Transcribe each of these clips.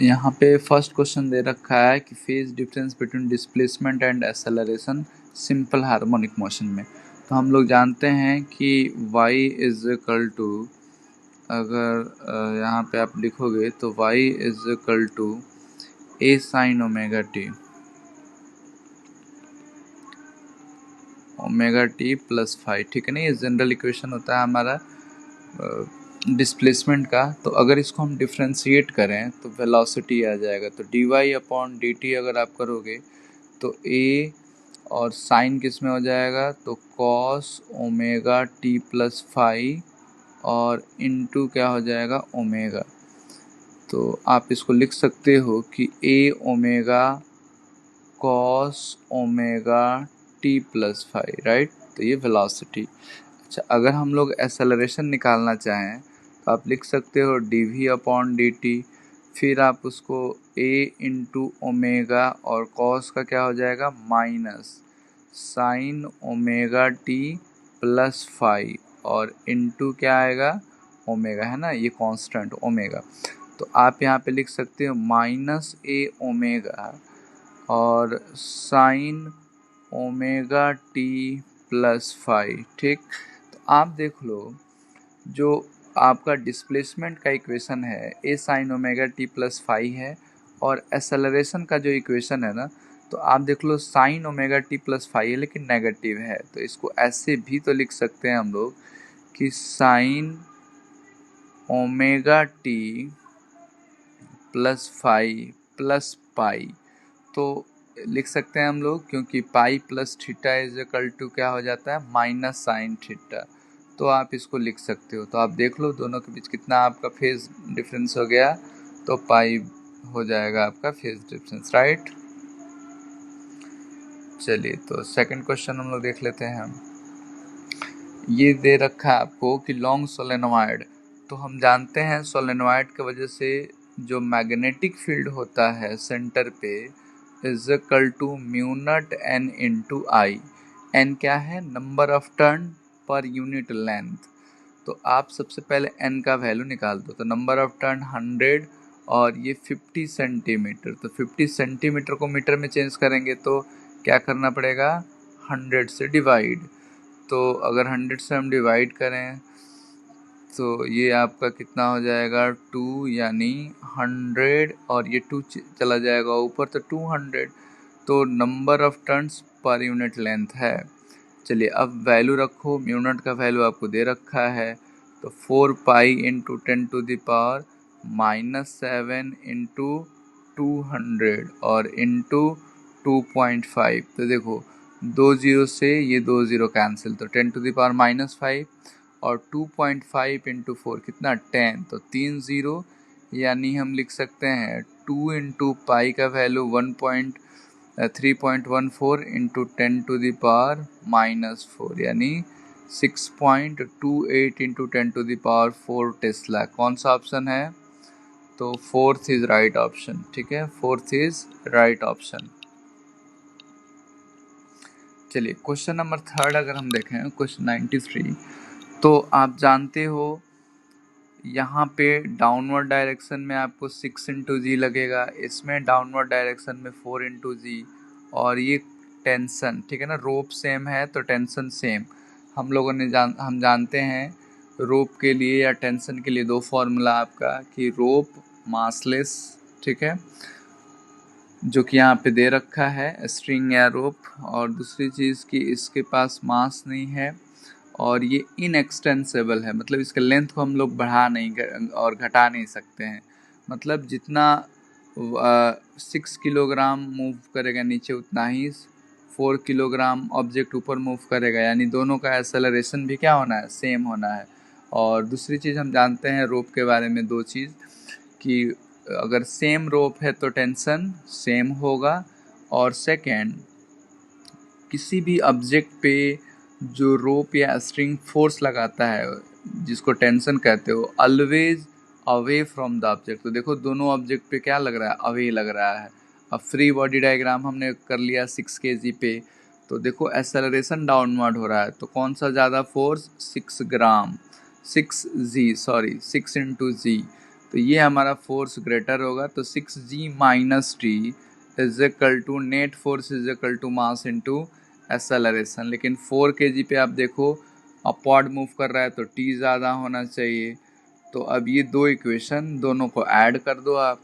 यहाँ पे first question दे रखा है कि phase difference between displacement and acceleration simple harmonic motion में। तो हम लोग जानते हैं कि y इज इक्वल टू, अगर यहाँ पे आप लिखोगे तो y is equal to a sine omega t plus five, ठीक है ना। ये जनरल इक्वेशन होता है हमारा डिस्प्लेसमेंट का। तो अगर इसको हम डिफ्रेंशिएट करें तो वेलोसिटी आ जाएगा। तो d y upon d t अगर आप करोगे तो ए और साइन किस में हो जाएगा, तो cos omega t plus five और इनटू क्या हो जाएगा, ओमेगा। तो आप इसको लिख सकते हो कि A omega cos omega t plus five, right. तो ये वेलोसिटी। अच्छा, अगर हम लोग एक्सेलरेशन निकालना चाहें तो आप लिख सकते हो d v upon d t, फिर आप उसको ए इंटू ओमेगा और कॉस का क्या हो जाएगा minus sine omega t plus five और इंटू क्या आएगा ओमेगा, है ना, ये कांस्टेंट ओमेगा। तो आप यहाँ पे लिख सकते हो माइनस ए ओमेगा और sign omega t plus five, ठीक। तो आप देख लो, जो आपका डिस्प्लेसमेंट का इक्वेशन है A sine omega t plus five है, और एक्सेलरेशन का जो इक्वेशन है ना, तो आप देख लो sine omega t plus five है लेकिन नेगेटिव है। तो इसको ऐसे भी तो लिख सकते हैं हम लोग कि sine omega t plus five plus pi. तो लिख सकते हैं हम लोग, क्योंकि pi plus theta is equal to क्या हो जाता है माइनस साइन थीटा। तो आप इसको लिख सकते हो। तो आप देख लो दोनों के बीच कितना आपका फेज डिफरेंस हो गया, तो पाई हो जाएगा आपका फेज डिफरेंस, राइट। चलिए, तो सेकंड क्वेश्चन हम लोग देख लेते हैं। ये दे रखा है आपको कि लॉन्ग सोलेनोइड। तो हम जानते हैं सोलेनोइड की वजह से जो मैग्नेटिक फील्ड होता है सेंटर पे is equal to mu nought n into I. N क्या है, number of turn per unit length. तो आप सबसे पहले एन का वैल्यू निकाल दो। तो नंबर ऑफ टर्न 100 और ये 50 सेंटीमीटर। तो 50 सेंटीमीटर को मीटर में चेंज करेंगे तो क्या करना पड़ेगा, 100 से डिवाइड। तो अगर 100 से हम डिवाइड करें तो ये आपका कितना हो जाएगा 2, यानी 100 और ये 2 चला जाएगा ऊपर तो 200। तो number of turns per unit length है। चलिए, अब वैल्यू रखो। म्यू नॉट का वैल्यू आपको दे रखा है, तो 4 pi into 10 to the power -7 into 200 और इंटू 2.5। तो देखो 2 जीरो से ये 2 जीरो कैंसिल, तो 10 टू द पावर -5 और 2.5 इंटू 4 कितना 10, तो 3 जीरो, यानी हम लिख सकते हैं 2 इंटू पाई का value 3.14 into 10 to the power -4, यानी 6.28 into 10 to the power 4 tesla. कौन सा ऑप्शन है, तो फोर्थ इज राइट ऑप्शन, ठीक है, फोर्थ इज राइट ऑप्शन। चलिए, क्वेश्चन नंबर थर्ड अगर हम देखें, क्वेश्चन 93। तो आप जानते हो यहाँ पे डाउनवर्ड डायरेक्शन में आपको 6 इंटू जी लगेगा, इसमें डाउनवर्ड डायरेक्शन में 4 इंटू जी, और ये टेंशन, ठीक है ना, रोप सेम है तो टेंशन सेम। हम लोगों ने हम जानते हैं रोप के लिए या टेंशन के लिए दो फॉर्मूला आपका, कि रोप मासलेस, ठीक है, जो कि यहाँ पे दे रखा है स्ट्रिंग या रोप, और दूसरी चीज़ कि इसके पास मास नहीं है और ये इनएक्सटेंसिबल है, मतलब इसके लेंथ को हम लोग बढ़ा नहीं और घटा नहीं सकते हैं। मतलब जितना 6 किलोग्राम मूव करेगा नीचे उतना ही 4 किलोग्राम ऑब्जेक्ट ऊपर मूव करेगा, यानी दोनों का एक्सेलरेशन भी क्या होना है, सेम होना है। और दूसरी चीज़ हम जानते हैं रोप के बारे में दो चीज़, कि अगर सेम रोप है तो टेंशन सेम होगा, और सेकेंड किसी भी ऑब्जेक्ट पे जो रोप या स्ट्रिंग फोर्स लगाता है जिसको टेंशन कहते हो, always away from the object. तो देखो दोनों ऑब्जेक्ट पे क्या लग रहा है, अवे लग रहा है। अब फ्री बॉडी डायग्राम हमने कर लिया 6 kg पे, तो देखो एक्सेलरेशन डाउनवर्ड हो रहा है, तो कौन सा ज़्यादा फोर्स, 6 इंटू जी, तो ये हमारा फोर्स ग्रेटर होगा, तो 6g minus T is equal to net force is equal to mass into acceleration. लेकिन 4 kg पे आप देखो अपवर्ड मूव कर रहा है तो टी ज़्यादा होना चाहिए। तो अब ये दो इक्वेशन दोनों को ऐड कर दो आप,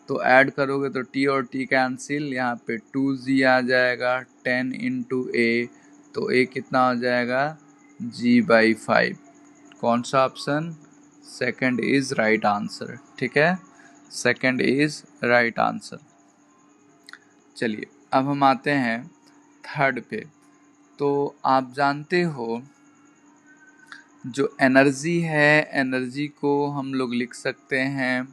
तो ऐड करोगे तो टी और टी कैंसिल, यहाँ पे 2g आ जाएगा 10 इंटू ए, तो ए कितना हो जाएगा g/5। कौन सा option? Second is right answer. ठीक है, सेकंड इज राइट आंसर। चलिए अब हम आते हैं थर्ड पे। तो आप जानते हो जो एनर्जी है, एनर्जी को हम लोग लिख सकते हैं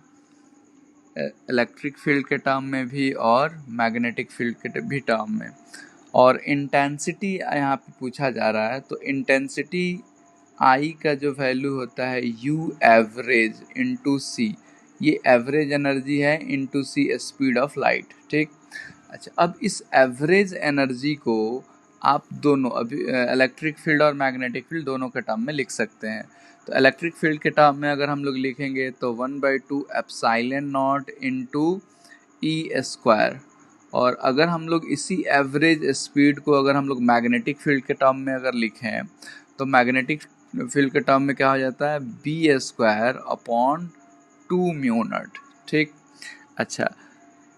इलेक्ट्रिक फील्ड के टर्म में भी और मैग्नेटिक फील्ड के भी टर्म में। और इंटेंसिटी यहाँ पे पूछा जा रहा है, तो इंटेंसिटी आई का जो वैल्यू होता है यू एवरेज इंटू सी, ये एवरेज एनर्जी है into C speed of light. ठीक, अच्छा अब इस एवरेज एनर्जी को आप दोनों अभी इलेक्ट्रिक फील्ड और मैग्नेटिक फील्ड दोनों के टर्म में लिख सकते हैं। तो इलेक्ट्रिक फील्ड के टर्म में अगर हम लोग लिखेंगे तो 1/2 epsilon not into E square, और अगर हम लोग इसी एवरेज स्पीड को अगर हम लोग मैग्नेटिक फील्ड के टर्म में अगर लिखें तो मैग्नेटिक फील्ड के टर्म में क्या हो जाता है B square upon 2 mu naught. ठीक, अच्छा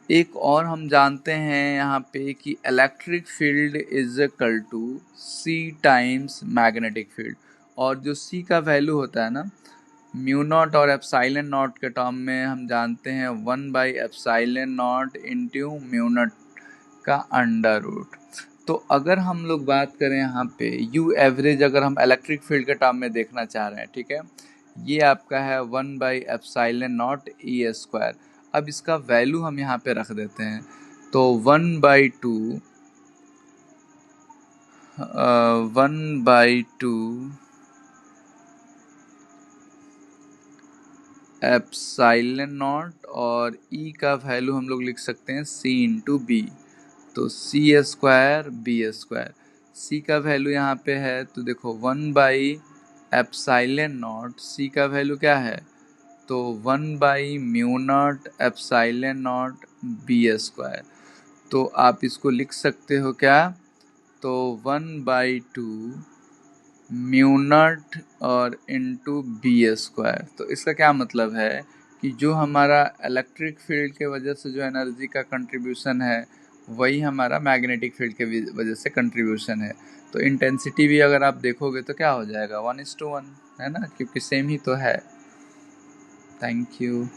एक और हम जानते हैं यहाँ पे कि electric field is equal to C times magnetic field, और जो सी का वैल्यू होता है ना म्यू नॉट और एप्सिलॉन नॉट के टर्म में हम जानते हैं epsilon naught into mu naught का अंडर रूट। तो अगर हम लोग बात करें यहाँ पे यू एवरेज, अगर हम इलेक्ट्रिक फील्ड के टर्म में देखना चाह रहे हैं, ठीक है, ये आपका है 1/एप्सिलॉन नॉट ई स्क्वायर। अब इसका वैल्यू हम यहाँ पे रख देते हैं, तो 1/2 एप्सिलॉन नॉट और ई का वैल्यू हम लोग लिख सकते हैं सी इंटू बी, तो सी स्क्वायर बी स्क्वायर। सी का वैल्यू यहाँ पे है तो देखो 1/एप्सिलॉन नॉट, सी का वैल्यू क्या है तो 1/म्यू naught epsilon naught B square. तो आप इसको लिख सकते हो क्या, तो 1/2 म्यू नॉट और इंटू बी स्क्वायर। तो इसका क्या मतलब है कि जो हमारा इलेक्ट्रिक फील्ड के वजह से जो एनर्जी का कंट्रीब्यूशन है वही हमारा मैग्नेटिक फील्ड के वजह से कंट्रीब्यूशन है। तो इंटेंसिटी भी अगर आप देखोगे तो क्या हो जाएगा 1:1, है ना, क्योंकि सेम ही तो है। Thank you.